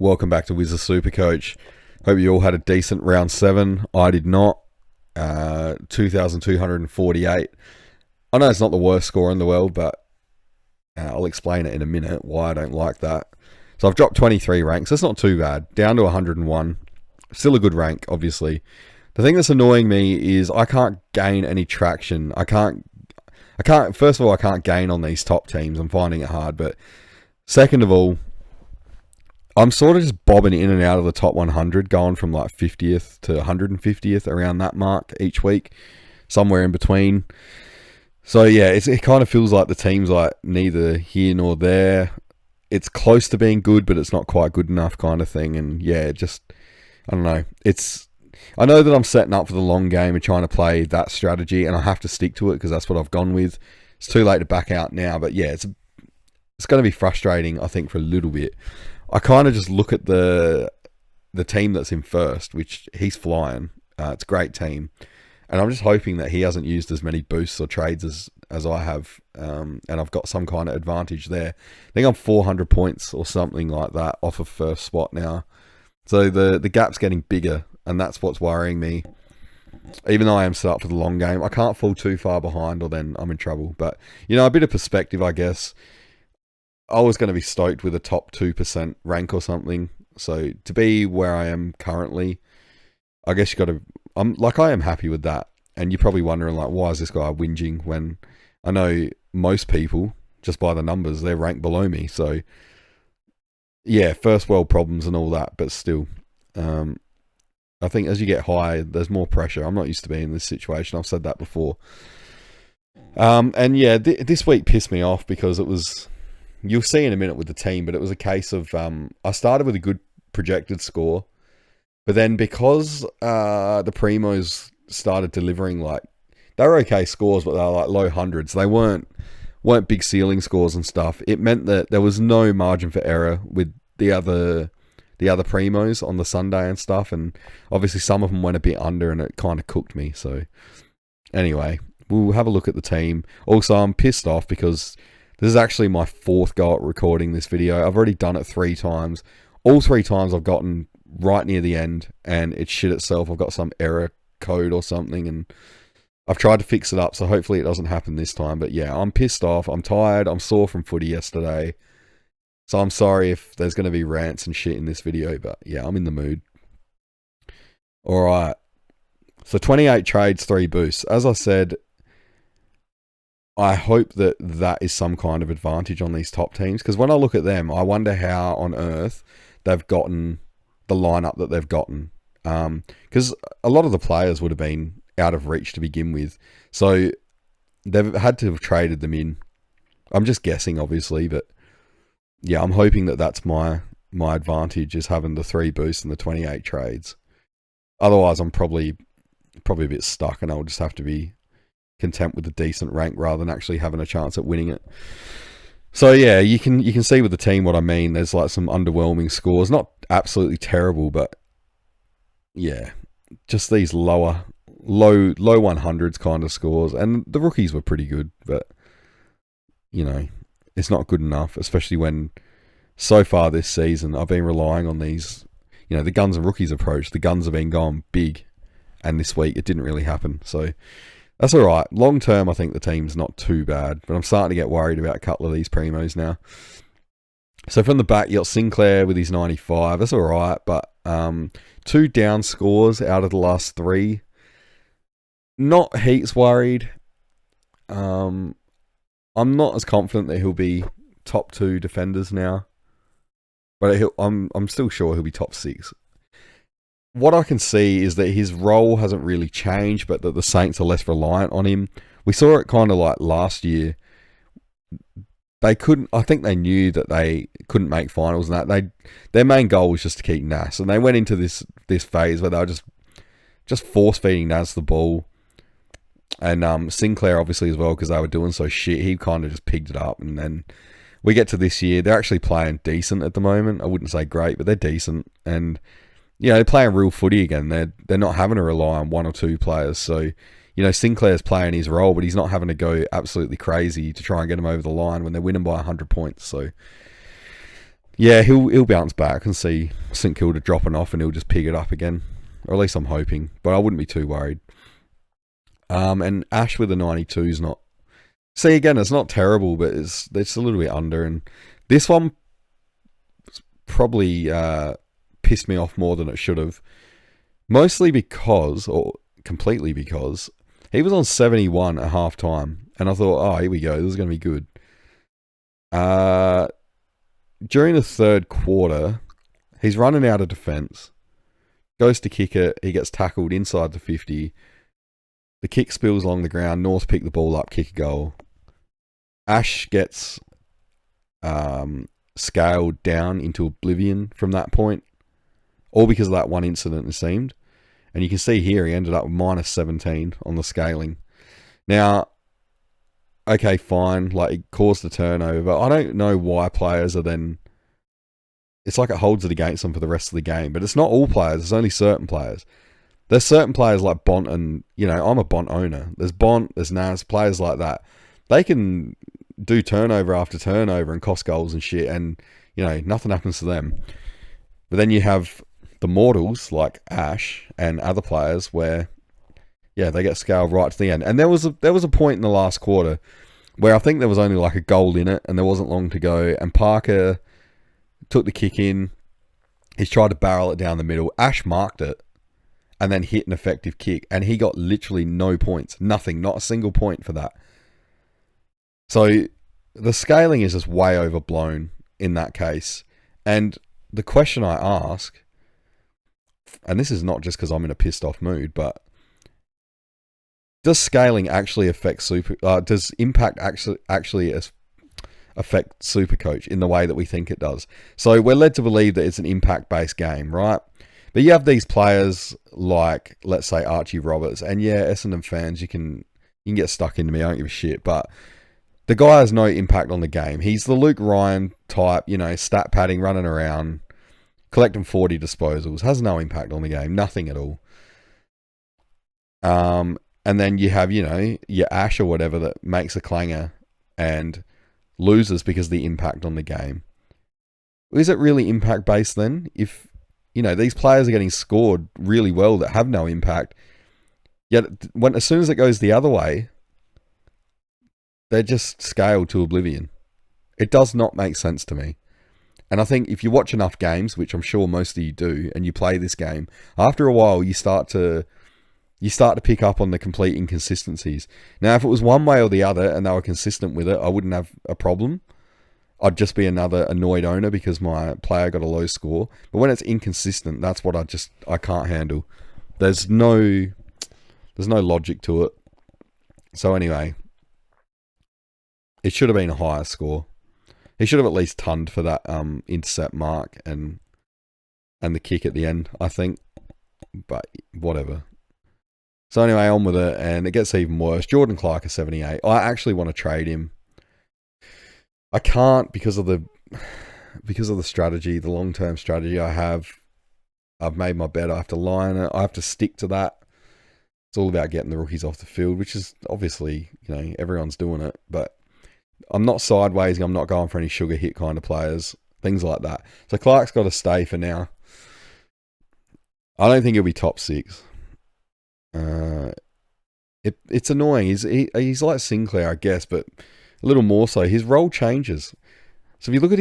Welcome back to Wizard Supercoach. Hope you all had a decent round 7. I did not. 2,248. I know it's not the worst score in the world, but I'll explain it in a minute why I don't like that. So I've dropped 23 ranks. That's not too bad. Down to 101. Still a good rank, obviously. The thing that's annoying me is I can't gain any traction. I can't. First of all, I can't gain on these top teams. I'm finding it hard. But second of all, I'm sort of just bobbing in and out of the top 100, going from like 50th to 150th, around that mark each week, somewhere in between. So yeah, it kind of feels like the team's like neither here nor there. It's close to being good, but it's not quite good enough, kind of thing. And yeah, I don't know. I know that I'm setting up for the long game and trying to play that strategy, and I have to stick to it because that's what I've gone with. It's too late to back out now, but yeah, it's going to be frustrating, I think, for a little bit. I kind of just look at the team that's in first, which he's flying. It's a great team. And I'm just hoping that he hasn't used as many boosts or trades as I have. And I've got some kind of advantage there. I think I'm 400 points or something like that off of first spot now. So the gap's getting bigger, and that's what's worrying me. Even though I am set up for the long game, I can't fall too far behind or then I'm in trouble. But, a bit of perspective, I guess. I was going to be stoked with a top 2% rank or something. So to be where I am currently, I guess you got to. I am happy with that. And you're probably wondering, like, why is this guy whinging when I know most people, just by the numbers, they're ranked below me. So yeah, first world problems and all that, but still, I think as you get high, there's more pressure. I'm not used to being in this situation. I've said that before. And yeah, this week pissed me off because it was. You'll see in a minute with the team, but it was a case of I started with a good projected score, but then because the Primos started delivering, like, they were okay scores, but they were like low hundreds. They weren't big ceiling scores and stuff. It meant that there was no margin for error with the other Primos on the Sunday and stuff, and obviously some of them went a bit under, and it kind of cooked me. So anyway, we'll have a look at the team. Also, I'm pissed off because this is actually my 4th go at recording this video. I've already done it 3 times. All 3 times I've gotten right near the end and it shit itself. I've got some error code or something, and I've tried to fix it up, so hopefully it doesn't happen this time. But yeah, I'm pissed off. I'm tired. I'm sore from footy yesterday. So I'm sorry if there's going to be rants and shit in this video, but yeah, I'm in the mood. Alright. So 28 trades, 3 boosts. As I said, I hope that is some kind of advantage on these top teams, because when I look at them, I wonder how on earth they've gotten the lineup that they've gotten. Because a lot of the players would have been out of reach to begin with, so they've had to have traded them in. I'm just guessing, obviously, but yeah, I'm hoping that that's my advantage, is having the 3 boosts and the 28 trades. Otherwise, I'm probably a bit stuck, and I'll just have to be content with a decent rank rather than actually having a chance at winning it. So yeah, you can see with the team what I mean. There's like some underwhelming scores, not absolutely terrible, but yeah, just these low 100s kind of scores. And the rookies were pretty good, but it's not good enough, especially when so far this season I've been relying on these, the guns and rookies approach. The guns have been going big, and this week it didn't really happen. So that's all right. Long term, I think the team's not too bad, but I'm starting to get worried about a couple of these Primos now. So from the back, you got Sinclair with his 95. That's all right, but 2 down scores out of the last 3. Not heaps worried. I'm not as confident that he'll be top 2 defenders now, but I'm still sure he'll be top 6. What I can see is that his role hasn't really changed, but that the Saints are less reliant on him. We saw it kind of like last year. I think they knew that they couldn't make finals, and that their main goal was just to keep Nas, and they went into this phase where they were just force feeding Nas the ball, and Sinclair obviously as well, because they were doing so shit. He kind of just picked it up, and then we get to this year. They're actually playing decent at the moment. I wouldn't say great, but they're decent, and they're playing real footy again. They're not having to rely on 1 or 2 players. So, Sinclair's playing his role, but he's not having to go absolutely crazy to try and get them over the line when they're winning by 100 points. So, Yeah, he'll bounce back. I can see St Kilda dropping off and he'll just pick it up again. Or at least I'm hoping. But I wouldn't be too worried. And Ash with a 92 is not... See, again, it's not terrible, but it's a little bit under. And this one probably pissed me off more than it should have. Mostly because, or completely because, he was on 71 at half time. And I thought, oh, here we go. This is going to be good. During the third quarter, he's running out of defence. Goes to kick it. He gets tackled inside the 50. The kick spills along the ground. North pick the ball up, kick a goal. Ash gets scaled down into oblivion from that point. All because of that one incident, it seemed. And you can see here he ended up with minus 17 on the scaling. Now, okay, fine. Like, it caused the turnover. But I don't know why players are then... It's like it holds it against them for the rest of the game. But it's not all players. It's only certain players. There's certain players like Bont and... You know, I'm a Bont owner. There's Bont, there's Nas, players like that. They can do turnover after turnover and cost goals and shit. And, you know, nothing happens to them. But then you have the mortals like Ash and other players where... Yeah, they get scaled right to the end. And there was a point in the last quarter where I think there was only like a goal in it and there wasn't long to go. And Parker took the kick in. He's tried to barrel it down the middle. Ash marked it and then hit an effective kick. And he got literally no points. Nothing. Not a single point for that. So the scaling is just way overblown in that case. And the question I ask, and this is not just because I'm in a pissed off mood, but... Does scaling actually affect does impact actually affect Supercoach in the way that we think it does? So we're led to believe that it's an impact-based game, right? But you have these players like, let's say, Archie Roberts, and yeah, Essendon fans, you can get stuck into me, I don't give a shit, but the guy has no impact on the game. He's the Luke Ryan type, you know, stat padding, running around, collecting 40 disposals, has no impact on the game, nothing at all. And then you have, you know, your Ash or whatever that makes a clanger and loses because of the impact on the game. Is it really impact-based then? If, you know, these players are getting scored really well that have no impact, yet as soon as it goes the other way, they're just scaled to oblivion. It does not make sense to me. And I think if you watch enough games, which I'm sure most of you do, and you play this game, after a while you start to pick up on the complete inconsistencies. Now, if it was one way or the other and they were consistent with it, I wouldn't have a problem. I'd just be another annoyed owner because my player got a low score. But when it's inconsistent, that's what I can't handle. There's no logic to it. So anyway, it should have been a higher score. He should have at least tunned for that intercept mark and the kick at the end, I think. But whatever. So anyway, on with it, and it gets even worse. Jordan Clark is 78. I actually want to trade him. I can't because of the strategy, the long-term strategy I have. I've made my bet. I have to lie on it. I have to stick to that. It's all about getting the rookies off the field, which is obviously, you know, everyone's doing it. But I'm not sideways. I'm not going for any sugar hit kind of players, things like that. So Clark's got to stay for now. I don't think he'll be top 6. It's annoying. He's like Sinclair, I guess, but a little more so. His role changes. So if you look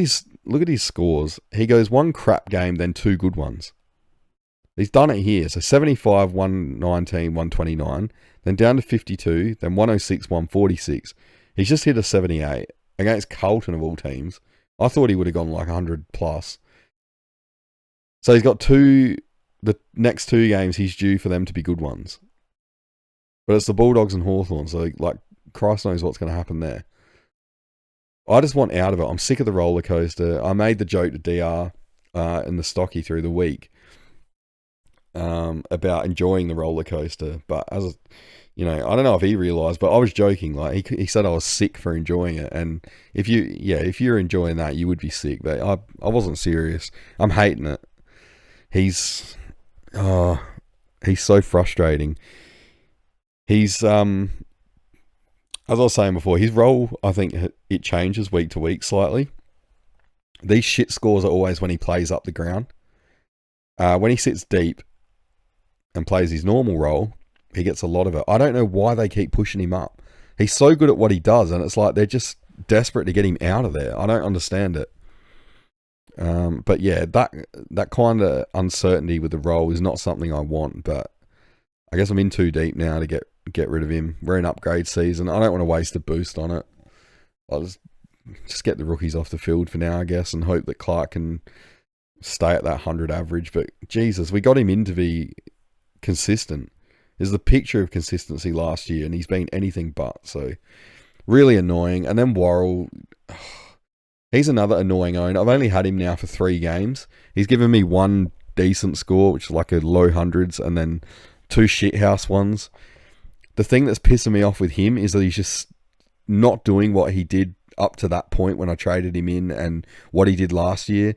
at his scores, he goes one crap game, then 2 good ones. He's done it here. So 75, 119, 129, then down to 52, then 106, 146. He's just hit a 78 against Carlton of all teams. I thought he would have gone like 100 plus. So he's got the next 2 games he's due for them to be good ones. But it's the Bulldogs and Hawthorn, so like Christ knows what's going to happen there. I just want out of it. I'm sick of the roller coaster. I made the joke to DR in the Stocky through the week about enjoying the roller coaster. But as you know, I don't know if he realised, but I was joking. Like he said, I was sick for enjoying it. And if you're enjoying that, you would be sick. But I wasn't serious. I'm hating it. He's so frustrating. He's, as I was saying before, his role, I think it changes week to week slightly. These shit scores are always when he plays up the ground. When he sits deep and plays his normal role, he gets a lot of it. I don't know why they keep pushing him up. He's so good at what he does, and it's like they're just desperate to get him out of there. I don't understand it. But yeah, that kind of uncertainty with the role is not something I want, but I guess I'm in too deep now to get rid of him. We're in upgrade season. I don't want to waste a boost on it. I'll just get the rookies off the field for now, I guess, and hope that Clark can stay at that 100 average. But Jesus, we got him in to be consistent. Is the picture of consistency last year, and he's been anything but. So really annoying. And then Worrell, he's another annoying own. I've only had him now for 3 games. He's given me 1 decent score, which is like a low hundreds, and then 2 shithouse ones. The thing that's pissing me off with him is that he's just not doing what he did up to that point when I traded him in, and what he did last year.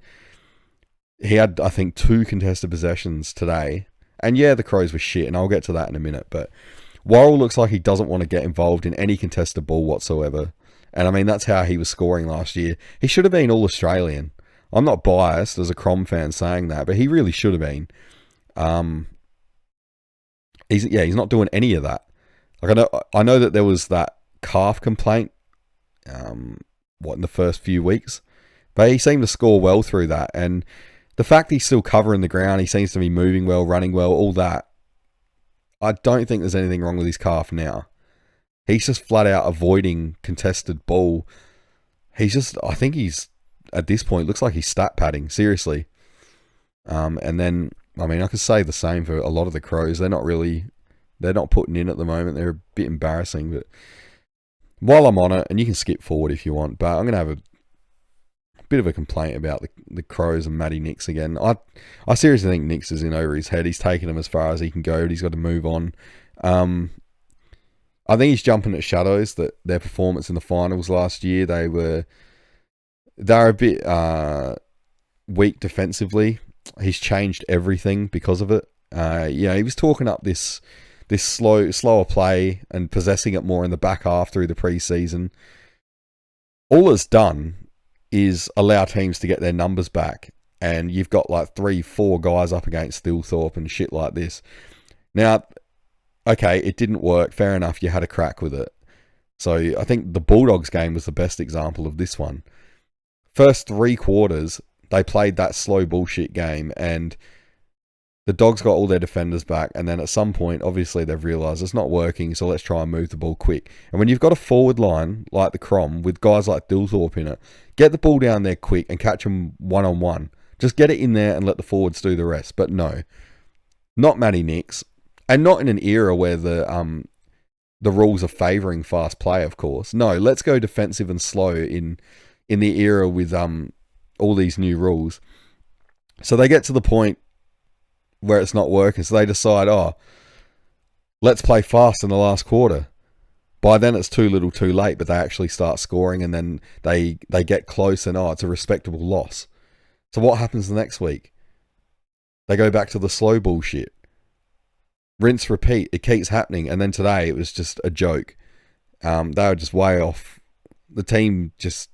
He had, I think, 2 contested possessions today. And yeah, the Crows were shit, and I'll get to that in a minute. But Worrell looks like he doesn't want to get involved in any contested ball whatsoever. And I mean, that's how he was scoring last year. He should have been All-Australian. I'm not biased as a Crom fan saying that, but he really should have been. He's not doing any of that. Like I know that there was that calf complaint, in the first few weeks, but he seemed to score well through that. And the fact he's still covering the ground, he seems to be moving well, running well, all that. I don't think there's anything wrong with his calf now. He's just flat out avoiding contested ball. I think he's, at this point, looks like he's stat padding, seriously. And then, I mean, I could say the same for a lot of the Crows. They're not putting in at the moment. They're a bit embarrassing. But while I'm on it, and you can skip forward if you want, but I'm going to have a bit of a complaint about the Crows and Matty Nix again. I seriously think Nix is in over his head. He's taken him as far as he can go, but he's got to move on. I think he's jumping at shadows that their performance in the finals last year, they're a bit weak defensively. He's changed everything because of it. He was talking up this slower play and possessing it more in the back half through the preseason. All it's done is allow teams to get their numbers back, and you've got like 3-4 guys up against Thilthorpe and shit like this. Now, okay, it didn't work. Fair enough, you had a crack with it. So I think the Bulldogs game was the best example of this one. First 3 quarters, they played that slow bullshit game, and the Dogs got all their defenders back, and then at some point, obviously, they've realised it's not working, so let's try and move the ball quick. And when you've got a forward line like the Crom, with guys like Thilthorpe in it, get the ball down there quick and catch them one-on-one. Just get it in there and let the forwards do the rest. But no, not Matty Nix, and not in an era where the rules are favouring fast play, of course. No, let's go defensive and slow in the era with all these new rules. So they get to the point where it's not working, so they decide, let's play fast in the last quarter. By then it's too little too late, but they actually start scoring, and then they get close, and it's a respectable loss. So what happens the next week? They go back to the slow bullshit. Rinse, repeat. It keeps happening, and then today it was just a joke. They were just way off. The team just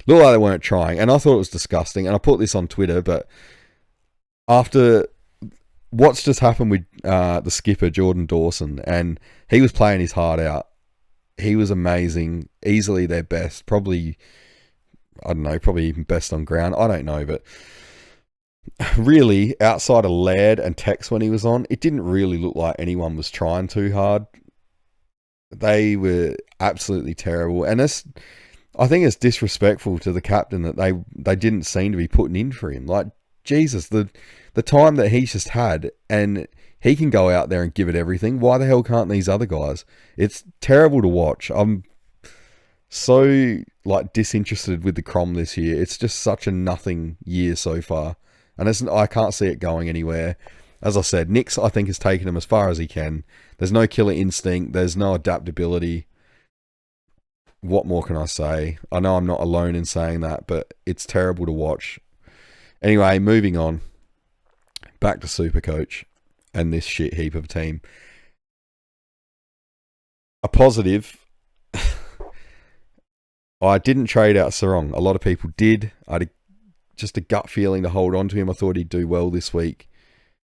looked like they weren't trying, and I thought it was disgusting, and I put this on Twitter, but after what's just happened with the skipper, Jordan Dawson, and he was playing his heart out. He was amazing. Easily their best. Probably even best on ground. I don't know, but really, outside of Laird and Tex when he was on, it didn't really look like anyone was trying too hard. They were absolutely terrible. And I think it's disrespectful to the captain that they didn't seem to be putting in for him. Like, Jesus, the time that he's just had, and he can go out there and give it everything. Why the hell can't these other guys? It's terrible to watch. I'm so disinterested with the Crom this year. It's just such a nothing year so far, and I can't see it going anywhere. As I said, Nix, I think, has taken him as far as he can. There's no killer instinct. There's no adaptability. What more can I say? I know I'm not alone in saying that, but it's terrible to watch. Anyway, moving on. Back to Supercoach and this shit heap of team. A positive. I didn't trade out Sarong. A lot of people did. I had a just a gut feeling to hold on to him. I thought he'd do well this week.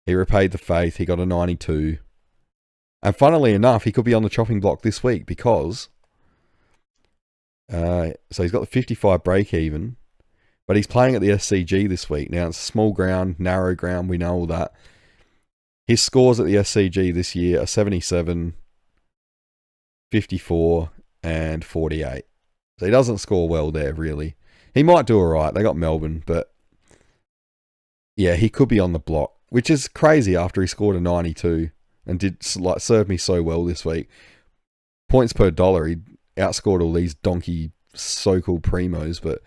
He repaid the faith. He got a 92. And funnily enough, he could be on the chopping block this week because... so he's got the 55 break even, but he's playing at the SCG this week. Now, it's small ground, narrow ground. We know all that. His scores at the SCG this year are 77, 54, and 48. So he doesn't score well there, really. He might do all right. They got Melbourne, but yeah, he could be on the block, which is crazy after he scored a 92 and did like serve me so well this week. Points per dollar, he outscored all these donkey so-called primos, but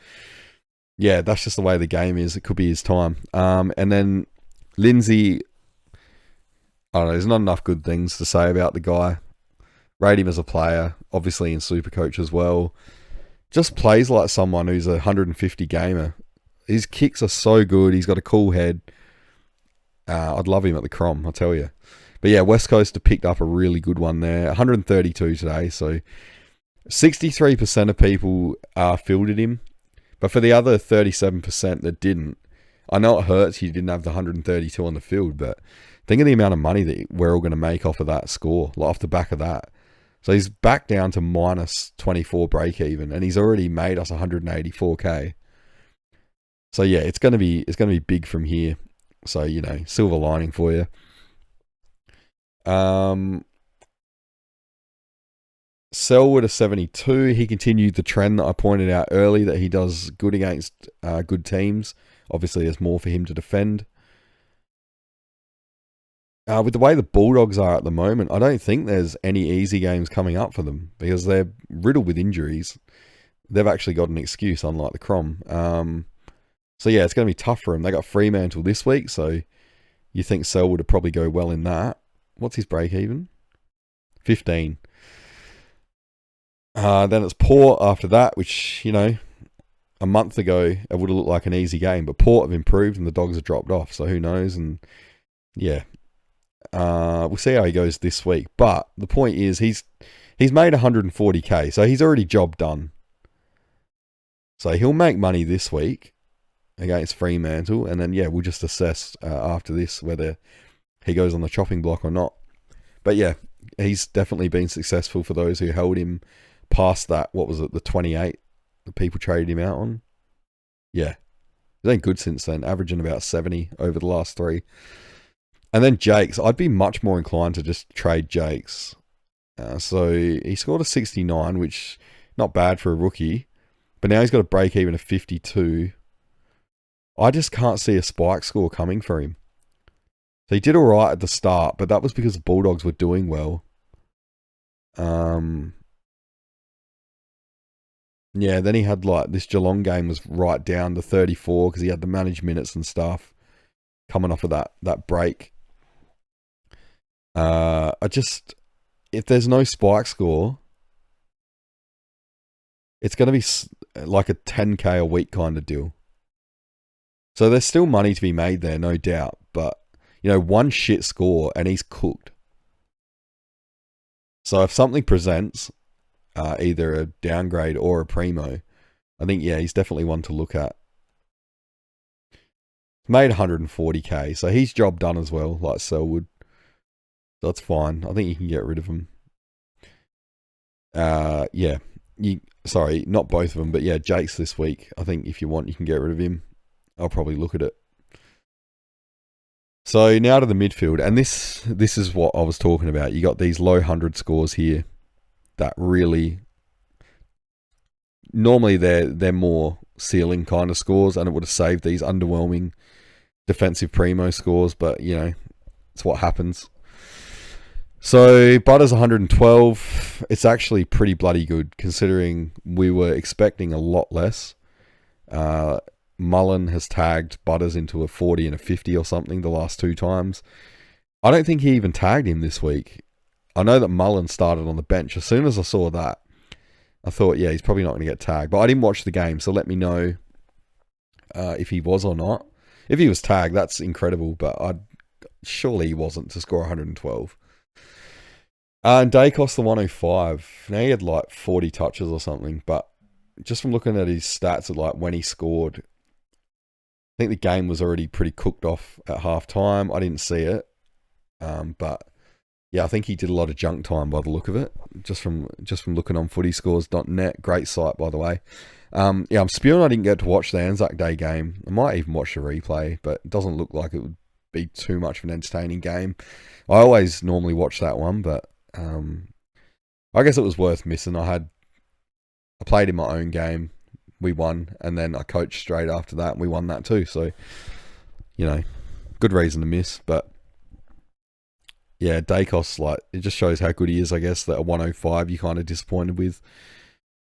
yeah, that's just the way the game is. It could be his time. And then Lindsay, I don't know, there's not enough good things to say about the guy. Rate him as a player, obviously in Supercoach as well. Just plays like someone who's a 150 gamer. His kicks are so good. He's got a cool head. I'd love him at the Crom, I'll tell you. But yeah, West Coast have picked up a really good one there. 132 today, so 63% of people fielded him. But for the other 37% that didn't, I know it hurts he didn't have the 132 on the field, but think of the amount of money that we're all going to make off of that score, like off the back of that. So he's back down to minus 24 break even, and he's already made us 184k. So yeah, it's going to be big from here. So, you know, silver lining for you. Selwood a 72. He continued the trend that I pointed out early, that he does good against good teams. Obviously, there's more for him to defend. With the way the Bulldogs are at the moment, I don't think there's any easy games coming up for them because they're riddled with injuries. They've actually got an excuse, unlike the Crom. So yeah, it's going to be tough for them. They got Fremantle this week, so you think Selwood would probably go well in that. What's his break even? 15. Then it's Port after that, which, you know, a month ago it would have looked like an easy game, but Port have improved and the Dogs have dropped off, so who knows? And yeah, we'll see how he goes this week. But the point is, he's made 140k, so he's already job done. So he'll make money this week against Fremantle, and then yeah, we'll just assess after this whether he goes on the chopping block or not. But yeah, he's definitely been successful for those who held him past that. What was it, the 28 that people traded him out on? Yeah, he's been good since then, averaging about 70 over the last 3. And then Jakes, I'd be much more inclined to just trade Jakes. So he scored a 69, which not bad for a rookie, but now he's got a break even of 52. I just can't see a spike score coming for him. So he did all right at the start, but that was because the Bulldogs were doing well. Yeah, then he had like this Geelong game was right down to 34 because he had the managed minutes and stuff coming off of that break. If there's no spike score, it's going to be like a 10k a week kind of deal. So there's still money to be made there, no doubt. But, you know, one shit score and he's cooked. So if something presents, either a downgrade or a primo, I think, yeah, he's definitely one to look at. Made 140k, so he's job done as well, like Selwood. That's fine. I think you can get rid of him. Yeah. Sorry, not both of them, but yeah, Jake's this week. I think if you want, you can get rid of him. I'll probably look at it. So now to the midfield, and this is what I was talking about. You got these low 100 scores here that really, normally they're more ceiling kind of scores, and it would have saved these underwhelming defensive primo scores, but you know, it's what happens. So Butters 112. It's actually pretty bloody good considering we were expecting a lot less. Mullen has tagged Butters into a 40 and a 50 or something the last 2 times. I don't think he even tagged him this week. I know that Mullen started on the bench. As soon as I saw that, I thought, yeah, he's probably not going to get tagged. But I didn't watch the game, so let me know if he was or not. If he was tagged, that's incredible, but surely he wasn't to score 112. And Dacos the 105. Now he had like 40 touches or something, but just from looking at his stats at like when he scored, think the game was already pretty cooked off at half time. I didn't see it, but yeah, I think he did a lot of junk time by the look of it. Just from looking on footyscores.net, great site by the way. Yeah, I'm spewing I didn't get to watch the Anzac Day game. I might even watch the replay, but it doesn't look like it would be too much of an entertaining game. I always normally watch that one, but I guess it was worth missing. I played in my own game. We won, and then I coached straight after that, and we won that too. So, good reason to miss. But yeah, Dacos, like, it just shows how good he is, I guess, that a 105 you're kind of disappointed with.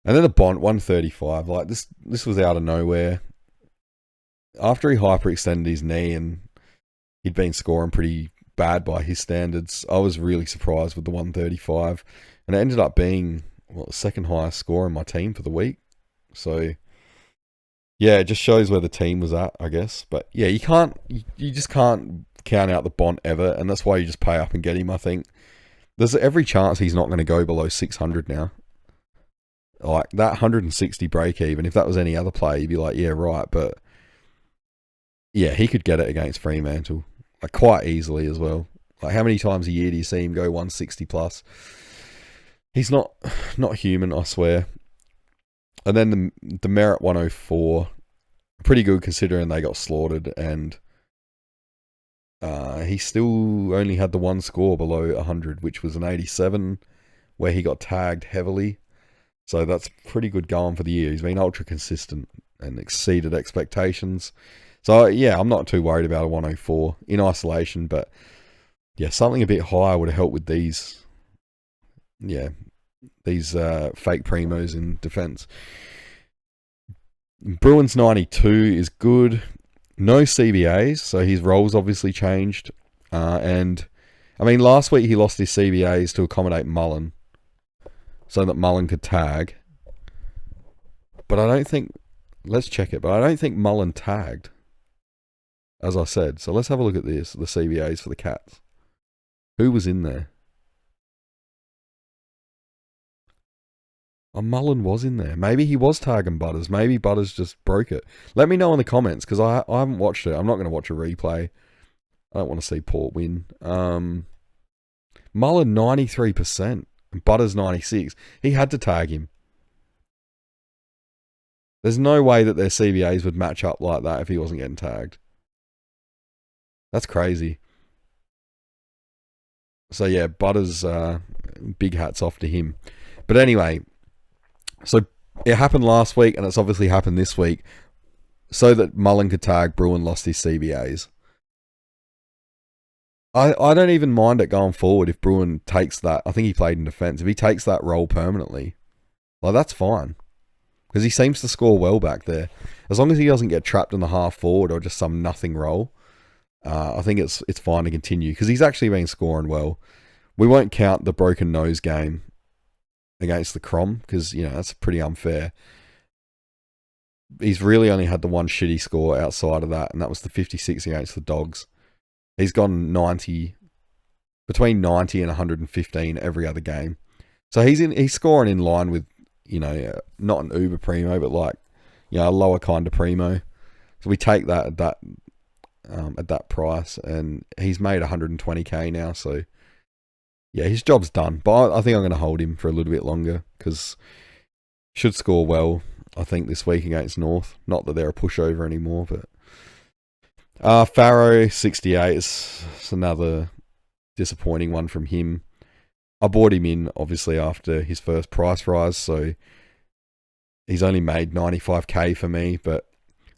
And then the Bont, 135, like, this was out of nowhere. After he hyperextended his knee and he'd been scoring pretty bad by his standards, I was really surprised with the 135. And it ended up being, the second highest score in my team for the week. So, yeah, it just shows where the team was at, I guess. But yeah, you just can't count out the Bont ever, and that's why you just pay up and get him, I think. There's every chance he's not going to go below 600 now. Like, that 160 break even, if that was any other player, you'd be like, yeah, right. But yeah, he could get it against Fremantle, like, quite easily as well. Like, how many times a year do you see him go 160 plus? He's not human, I swear. And then the Merit 104, pretty good considering they got slaughtered, and he still only had the one score below 100, which was an 87, where he got tagged heavily. So that's pretty good going for the year. He's been ultra consistent and exceeded expectations. So yeah, I'm not too worried about a 104 in isolation, but yeah, something a bit higher would have helped with these fake primos in defence. Bruins 92 is good. No CBAs, so his role's obviously changed. And I mean, last week he lost his CBAs to accommodate Mullen, so that Mullen could tag. But I don't think, let's check it, but I don't think Mullen tagged, as I said. So let's have a look at this, the CBAs for the Cats. Who was in there? Oh, Mullen was in there. Maybe he was tagging Butters. Maybe Butters just broke it. Let me know in the comments, because I haven't watched it. I'm not going to watch a replay. I don't want to see Port win. Mullen 93%. Butters 96. He had to tag him. There's no way that their CBAs would match up like that if he wasn't getting tagged. That's crazy. So yeah, Butters, big hats off to him. But anyway, so it happened last week, and it's obviously happened this week. So that Mullen could tag, Bruin lost his CBAs. I don't even mind it going forward if Bruin takes that. I think he played in defence. If he takes that role permanently, like, that's fine. Because he seems to score well back there. As long as he doesn't get trapped in the half forward or just some nothing role, I think it's fine to continue. Because he's actually been scoring well. We won't count the broken nose game against the Crom, because, that's pretty unfair. He's really only had the one shitty score outside of that, and that was the 56 against the Dogs. He's gone 90, between 90 and 115 every other game. So he's scoring in line with, not an uber primo, but like, a lower kind of primo. So we take that at that price, and he's made 120k now. So yeah, his job's done. But I think I'm going to hold him for a little bit longer, because should score well, I think, this week against North. Not that they're a pushover anymore, but Farrow 68 is another disappointing one from him. I bought him in, obviously, after his first price rise, so he's only made 95k for me, but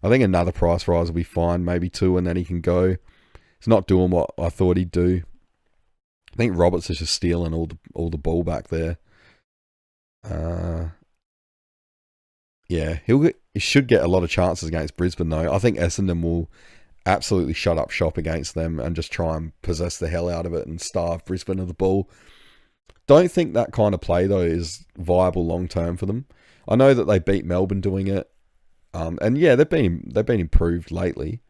I think another price rise will be fine, maybe 2, and then he can go. He's not doing what I thought he'd do. I think Roberts is just stealing all the ball back there. Yeah, he should get a lot of chances against Brisbane, though. I think Essendon will absolutely shut up shop against them and just try and possess the hell out of it and starve Brisbane of the ball. Don't think that kind of play, though, is viable long term for them. I know that they beat Melbourne doing it, and yeah, they've been improved lately.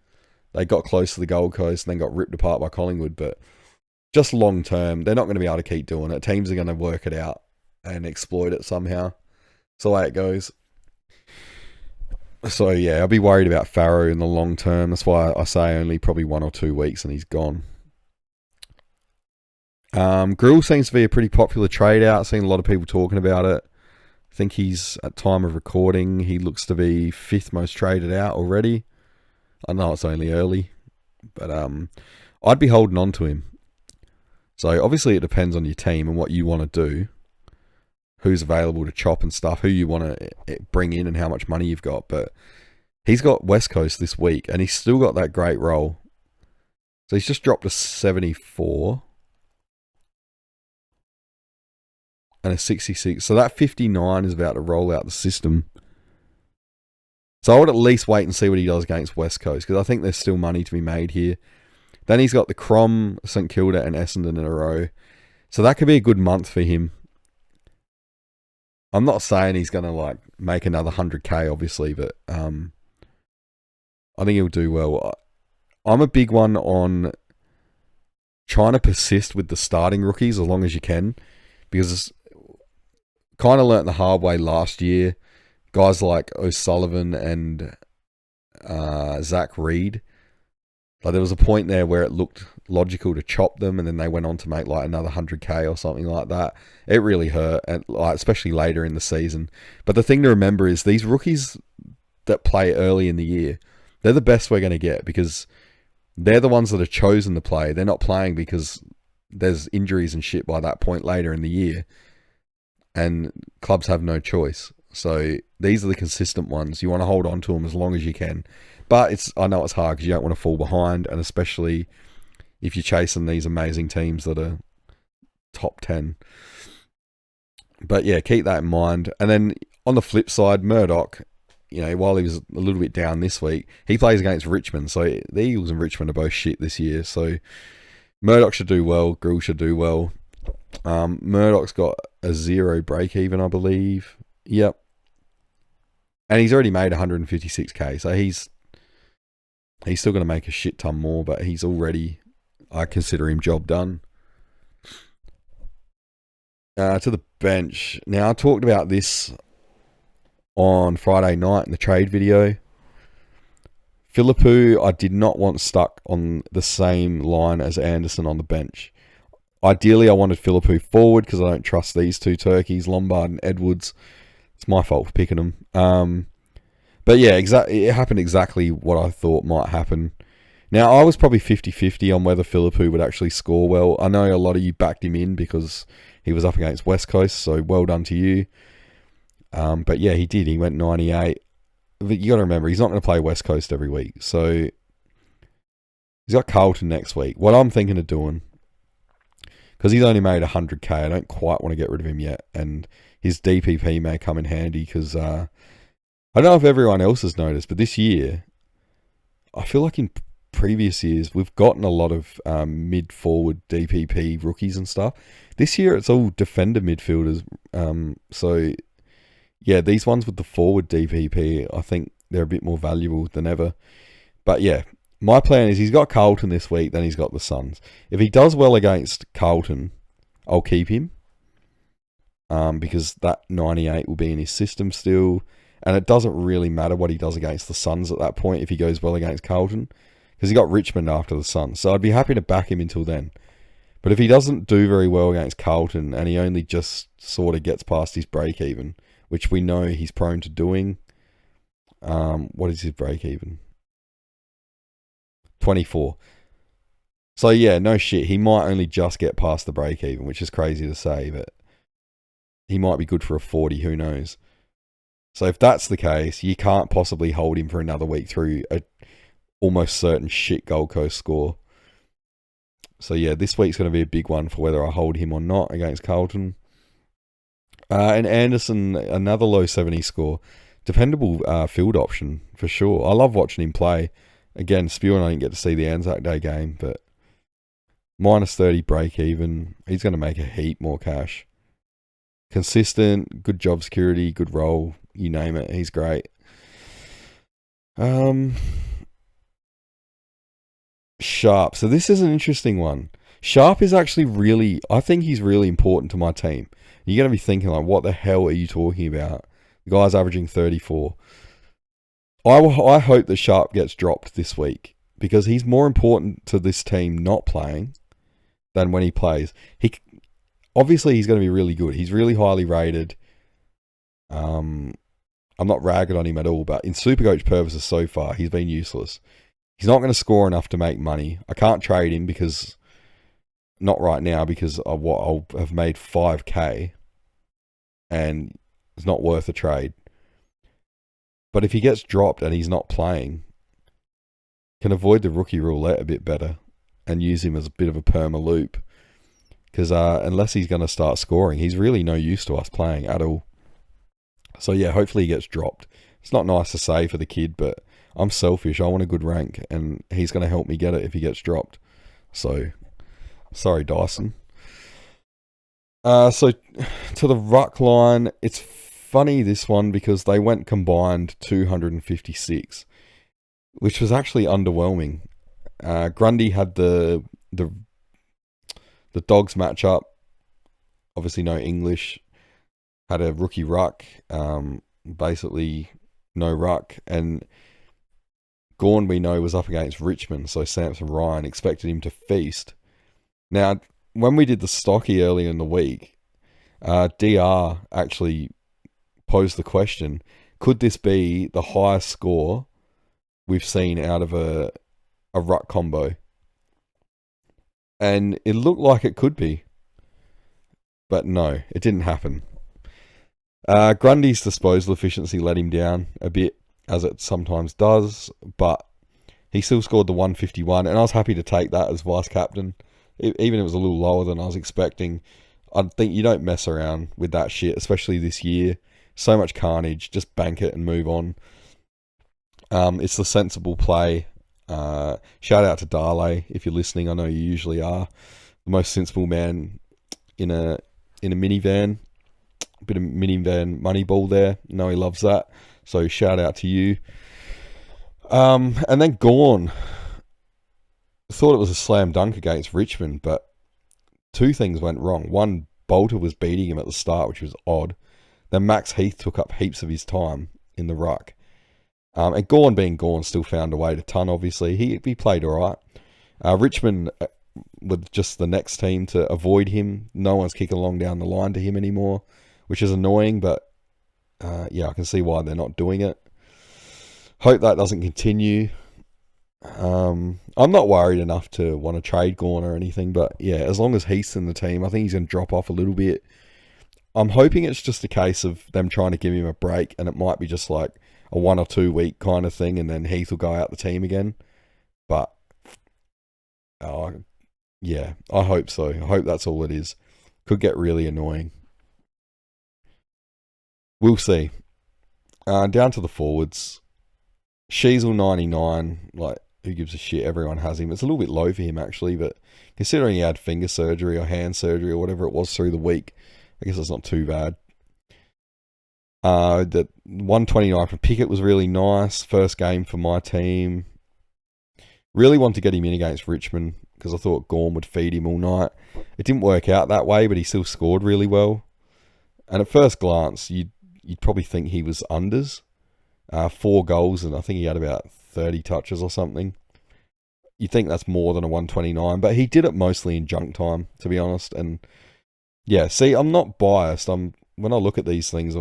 They got close to the Gold Coast and then got ripped apart by Collingwood, but just long term, they're not going to be able to keep doing it. Teams are going to work it out and exploit it somehow. It's the way it goes. So yeah, I'll be worried about Farrow in the long term. That's why I say only probably 1 or 2 weeks and he's gone. Grill seems to be a pretty popular trade out. Seen a lot of people talking about it. I think he's, at time of recording, he looks to be 5th most traded out already. I know it's only early, but I'd be holding on to him. So obviously it depends on your team and what you want to do, who's available to chop and stuff, who you want to bring in and how much money you've got. But he's got West Coast this week and he's still got that great roll. So he's just dropped to 74 and a 66. So that 59 is about to roll out the system. So I would at least wait and see what he does against West Coast, because I think there's still money to be made here. Then he's got the Crom, St Kilda and Essendon in a row. So that could be a good month for him. I'm not saying he's going to like make another 100k, obviously, but I think he'll do well. I'm a big one on trying to persist with the starting rookies as long as you can, because kind of learnt the hard way last year. Guys like O'Sullivan and Zach Reed, like there was a point there where it looked logical to chop them, and then they went on to make like another 100k or something like that. It really hurt, and like especially later in the season. But the thing to remember is these rookies that play early in the year, they're the best we're going to get, because they're the ones that are chosen to play. They're not playing because there's injuries and shit by that point later in the year, and clubs have no choice. So these are the consistent ones. You want to hold on to them as long as you can. But I know it's hard because you don't want to fall behind, and especially if you're chasing these amazing teams that are top 10. But yeah, keep that in mind. And then on the flip side, Murdoch, while he was a little bit down this week, he plays against Richmond. So the Eagles and Richmond are both shit this year. So Murdoch should do well. Grill should do well. Murdoch's got a 0 break even, I believe. Yep. And he's already made 156k. So he's still going to make a shit ton more, but he's already, I consider him job done. To the bench. Now, I talked about this on Friday night in the trade video. Philippou, I did not want stuck on the same line as Anderson on the bench. Ideally, I wanted Philippou forward because I don't trust these two turkeys, Lombard and Edwards. It's my fault for picking them. But yeah, it happened exactly what I thought might happen. Now, I was probably 50-50 on whether Philippou would actually score well. I know a lot of you backed him in because he was up against West Coast, so well done to you. But yeah, he did. He went 98. But you got to remember, he's not going to play West Coast every week. So he's got Carlton next week. What I'm thinking of doing, because he's only made 100k, I don't quite want to get rid of him yet. And his DPP may come in handy because I don't know if everyone else has noticed, but this year, I feel like in previous years, we've gotten a lot of mid-forward DPP rookies and stuff. This year, it's all defender midfielders. So, yeah, these ones with the forward DPP, I think they're a bit more valuable than ever. But, yeah, my plan is he's got Carlton this week, then he's got the Suns. If he does well against Carlton, I'll keep him because that 98 will be in his system still. And it doesn't really matter what he does against the Suns at that point if he goes well against Carlton, because he got Richmond after the Suns. So I'd be happy to back him until then. But if he doesn't do very well against Carlton and he only just sort of gets past his break even, which we know he's prone to doing, what is his break even? 24. So yeah, no shit. He might only just get past the break even, which is crazy to say, but he might be good for a 40. Who knows? So if that's the case, you can't possibly hold him for another week through a almost certain shit Gold Coast score. So yeah, this week's going to be a big one for whether I hold him or not against Carlton. And Anderson, another low 70 score. Dependable field option for sure. I love watching him play. Again, spewing I didn't get to see the Anzac Day game, but minus 30 break even. He's going to make a heap more cash. Consistent, good job security, good role, you name it. He's great. Sharp. So this is an interesting one. Sharp is actually I think he's really important to my team. You're going to be thinking like, what the hell are you talking about? The guy's averaging 34. I hope that Sharp gets dropped this week because he's more important to this team not playing than when he plays. Obviously he's going to be really good. He's really highly rated. I'm not ragging on him at all, but in Supercoach purposes so far, he's been useless. He's not going to score enough to make money. I can't trade him because, not right now, because of what I'll have made 5k, and it's not worth a trade. But if he gets dropped and he's not playing, can avoid the rookie roulette a bit better and use him as a bit of a perma loop. Because unless he's going to start scoring, he's really no use to us playing at all. So yeah, hopefully he gets dropped. It's not nice to say for the kid, but I'm selfish. I want a good rank, and he's going to help me get it if he gets dropped. So, sorry, Dyson. So to the ruck line, it's funny this one because they went combined 256, which was actually underwhelming. Grundy had the Dogs matchup. Obviously no English. Had a rookie ruck, basically no ruck, and Gawn we know was up against Richmond, so Samson Ryan expected him to feast. Now, when we did the stocky earlier in the week, DR actually posed the question, could this be the highest score we've seen out of a ruck combo? And it looked like it could be, but no, it didn't happen. Grundy's disposal efficiency let him down a bit, as it sometimes does, but he still scored the 151, and I was happy to take that as vice captain, even if it was a little lower than I was expecting. I think you don't mess around with that shit, especially this year. So much carnage, just bank it and move on. It's the sensible play. Shout out to Darley if you're listening. I know you usually are. The most sensible man in a minivan. A bit of minivan money ball there. No, he loves that. So shout out to you. And then Gawn. Thought it was a slam dunk against Richmond, but two things went wrong. One, Bolter was beating him at the start, which was odd. Then Max Heath took up heaps of his time in the ruck. And Gawn being Gawn still found a way to ton, obviously. He played all right. Richmond were just the next team to avoid him. No one's kicking along down the line to him anymore, which is annoying, but yeah, I can see why they're not doing it. Hope that doesn't continue. I'm not worried enough to want to trade Gawn or anything, but yeah, as long as Heath's in the team, I think he's going to drop off a little bit. I'm hoping it's just a case of them trying to give him a break, and it might be just like a 1 or 2 week kind of thing, and then Heath will go out the team again. But yeah, I hope so. I hope that's all it is. Could get really annoying. We'll see. Down to the forwards. Sheasel 99, like, who gives a shit? Everyone has him. It's a little bit low for him, actually, but considering he had finger surgery or hand surgery or whatever it was through the week, I guess it's not too bad. The 129 from Pickett was really nice. First game for my team. Really wanted to get him in against Richmond because I thought Gawn would feed him all night. It didn't work out that way, but he still scored really well. And at first glance, you'd probably think he was unders. 4 goals, and I think he had about 30 touches or something. You think that's more than a 129, but he did it mostly in junk time, to be honest. And yeah, see, I'm not biased. When I look at these things,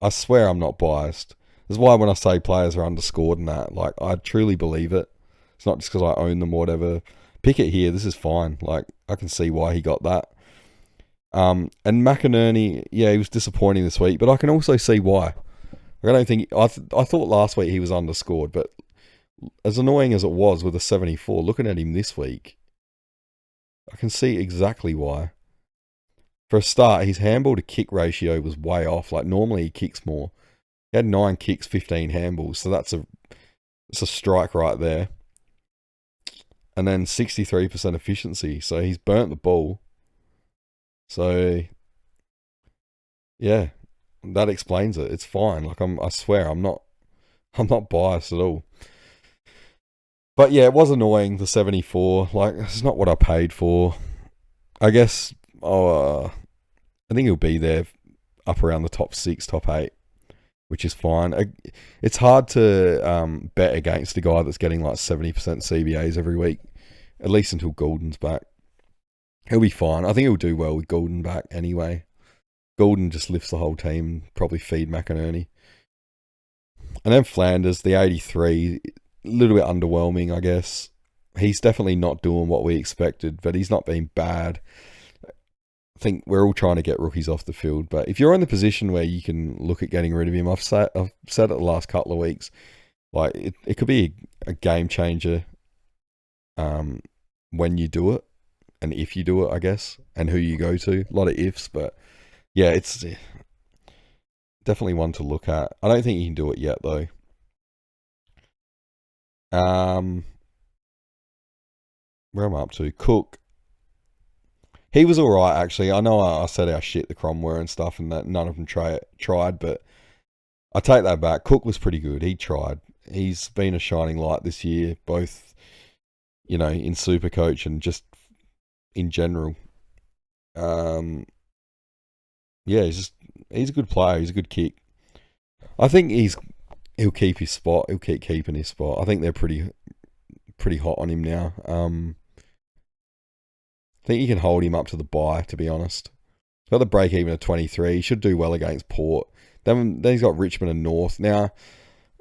I swear I'm not biased. That's why when I say players are underscored and that, like, I truly believe it. It's not just because I own them or whatever. Pickett here, this is fine. Like, I can see why he got that. And McInerney, yeah, he was disappointing this week, but I can also see why. I don't think I thought last week he was underscored, but as annoying as it was with a 74, looking at him this week, I can see exactly why. For a start, his handball to kick ratio was way off. Like, normally he kicks more. He had 9 kicks, 15 handballs, so that's a strike right there. And then 63% efficiency, so he's burnt the ball. So yeah, that explains it. It's fine. Like, I swear I'm not biased at all. But yeah, it was annoying, the 74. Like, it's not what I paid for. I guess I think he'll be there up around the top 6, top 8. which is fine. It's hard to bet against a guy that's getting like 70% CBAs every week, at least until Goulden's back. He'll be fine. I think he'll do well with Goulden back anyway. Goulden just lifts the whole team, probably feed McInerney. And then Flanders, the 83, a little bit underwhelming, I guess. He's definitely not doing what we expected, but he's not been bad. I think we're all trying to get rookies off the field, but if you're in the position where you can look at getting rid of him, I've said it the last couple of weeks, like it could be a game changer when you do it, and if you do it, I guess, and who you go to. A lot of ifs, but yeah, it's definitely one to look at. I don't think you can do it yet, though. Where am I up to? Cook. He was all right, actually. I know I said how shit the Crom were and stuff, and that none of them tried, but I take that back. Cook was pretty good. He tried. He's been a shining light this year, both, in Supercoach and just in general. Yeah, he's a good player. He's a good kick. I think he'll keep his spot. He'll keep keeping his spot. I think they're pretty hot on him now. I think you can hold him up to the bye, to be honest. Got the break even at 23. He should do well against Port. Then he's got Richmond and North. Now,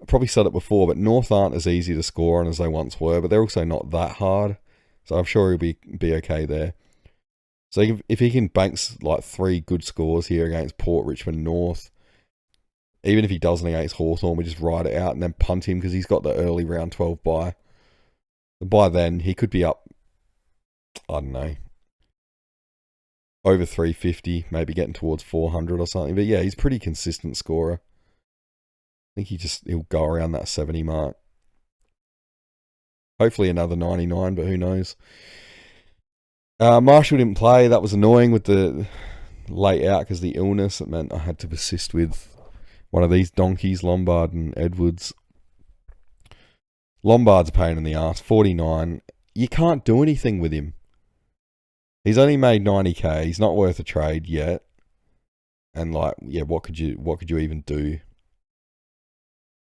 I probably said it before, but North aren't as easy to score on as they once were, but they're also not that hard. So I'm sure he'll be okay there. So if he can bank like 3 good scores here against Port, Richmond, North, even if he doesn't against Hawthorn, we just ride it out and then punt him because he's got the early round 12 bye. By then, he could be up, I don't know, over 350, maybe getting towards 400 or something. But yeah, he's a pretty consistent scorer. I think he'll go around that 70 mark. Hopefully another 99, but who knows. Marshall didn't play. That was annoying with the late out because the illness. It meant I had to persist with one of these donkeys, Lombard and Edwards. Lombard's a pain in the ass. 49. You can't do anything with him. He's only made 90k. He's not worth a trade yet. And what could you even do?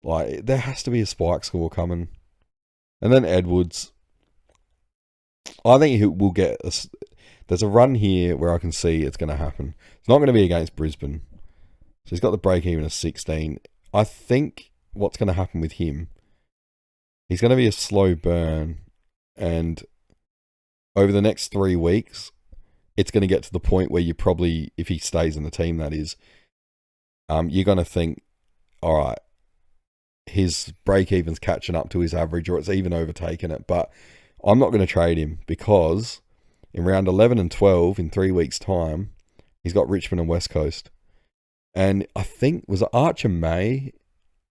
Like, there has to be a spike score coming. And then Edwards, I think he will get there's a run here where I can see it's going to happen. It's not going to be against Brisbane. So he's got the break even of 16. I think what's going to happen with him, he's going to be a slow burn, and over the next 3 weeks, it's going to get to the point where you probably, if he stays in the team, that is, you're going to think, all right, his break-even's catching up to his average, or it's even overtaken it, but I'm not going to trade him because in round 11 and 12, in 3 weeks' time, he's got Richmond and West Coast. And I think, was it Archer May?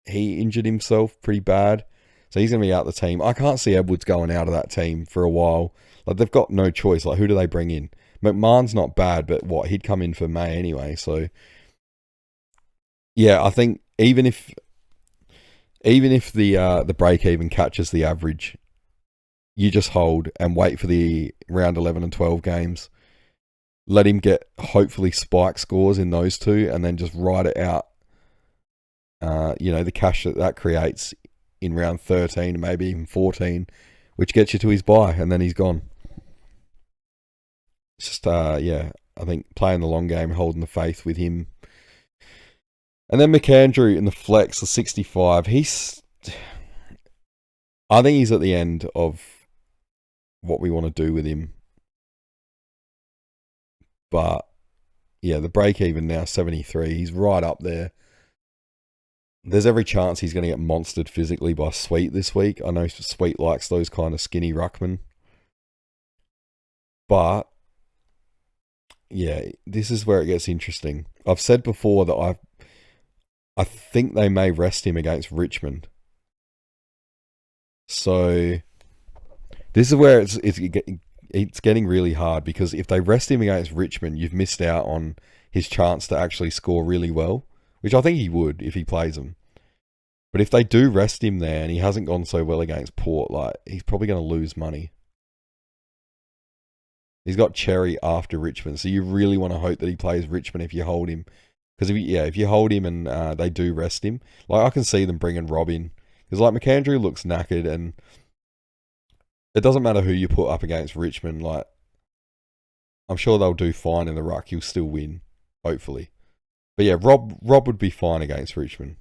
He injured himself pretty bad. So he's going to be out of the team. I can't see Edwards going out of that team for a while. Like, they've got no choice. Like, who do they bring in? McMahon's not bad, but he'd come in for May anyway. So, yeah, I think even if the break even catches the average, you just hold and wait for the round 11 and 12 games. Let him get hopefully spike scores in those two, and then just ride it out. The cash that creates in round 13 and maybe even 14, which gets you to his bye, and then he's gone. It's just, I think playing the long game, holding the faith with him. And then McAndrew in the flex, the 65. I think he's at the end of what we want to do with him. But, yeah, the break even now, 73. He's right up there. There's every chance he's going to get monstered physically by Sweet this week. I know Sweet likes those kind of skinny ruckmen. But, yeah, this is where it gets interesting. I've said before that I think they may rest him against Richmond. So, this is where it's getting really hard, because if they rest him against Richmond, you've missed out on his chance to actually score really well, which I think he would if he plays them. But if they do rest him there and he hasn't gone so well against Port, he's probably going to lose money. He's got Cherry after Richmond, so you really want to hope that he plays Richmond if you hold him. Because if you hold him and they do rest him, like I can see them bringing Rob in. Because like McAndrew looks knackered, and it doesn't matter who you put up against Richmond. Like I'm sure they'll do fine in the ruck. He'll still win, hopefully. But yeah, Rob would be fine against Richmond.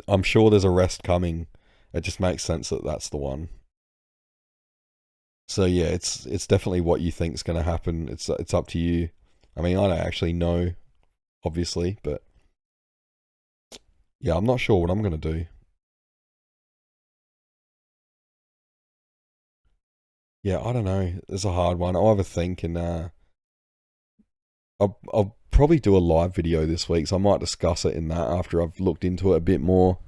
I'm sure there's a rest coming. It just makes sense that that's the one. So yeah, it's definitely what you think's going to happen. It's up to you. I mean, I don't actually know, obviously, but yeah, I'm not sure what I'm going to do. Yeah, I don't know. It's a hard one. I'll have a think, and I'll probably do a live video this week, so I might discuss it in that after I've looked into it a bit more.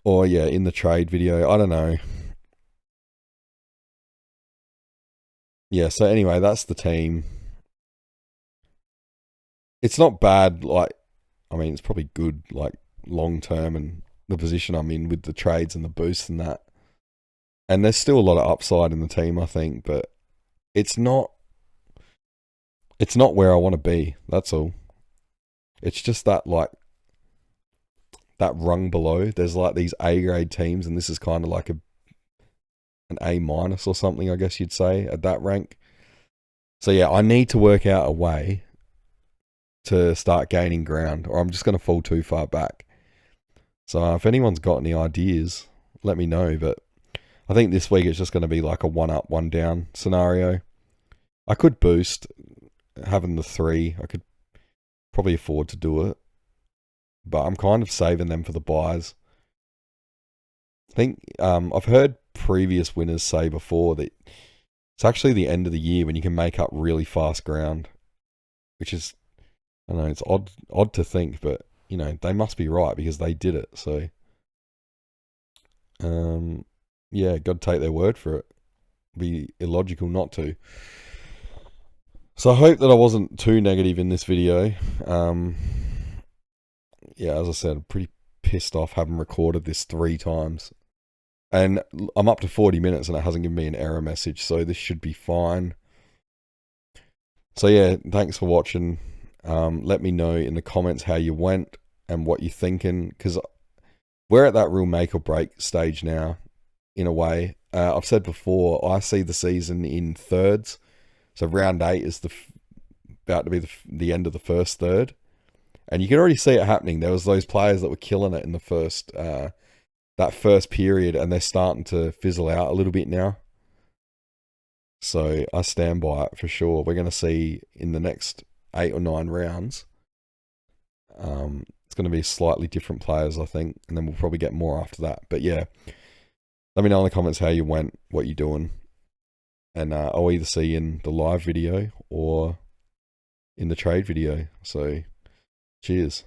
Or yeah, in the trade video. I don't know. Yeah, so anyway, that's the team. It's not bad, like I mean it's probably good like long term and the position I'm in with the trades and the boosts and that. And there's still a lot of upside in the team, I think, but it's not where I want to be, that's all. It's just that like that rung below. There's like these A grade teams, and this is kind of like an A minus or something, I guess you'd say, at that rank. So yeah, I need to work out a way to start gaining ground, or I'm just going to fall too far back. So if anyone's got any ideas, let me know. But I think this week it's just going to be like a one up, one down scenario. I could boost having the 3. I could probably afford to do it, but I'm kind of saving them for the buys. I think I've heard previous winners say before that it's actually the end of the year when you can make up really fast ground, which is, I don't know, it's odd to think, but you know they must be right because they did it. So, yeah, got to take their word for it. It'd be illogical not to. So I hope that I wasn't too negative in this video. Yeah, as I said, I'm pretty pissed off having recorded this 3 times. And I'm up to 40 minutes and it hasn't given me an error message, so this should be fine. So yeah, thanks for watching. Let me know in the comments how you went and what you're thinking, because we're at that real make or break stage now, in a way. I've said before, I see the season in thirds. So round 8 is about to be the end of the first third. And you can already see it happening. There was those players that were killing it in the first that first period, and they're starting to fizzle out a little bit now. So I stand by it for sure. We're going to see in the next 8 or 9 rounds, it's going to be slightly different players, I think, and then we'll probably get more after that. But yeah, let me know in the comments how you went, what you're doing, and I'll either see you in the live video or in the trade video. So cheers.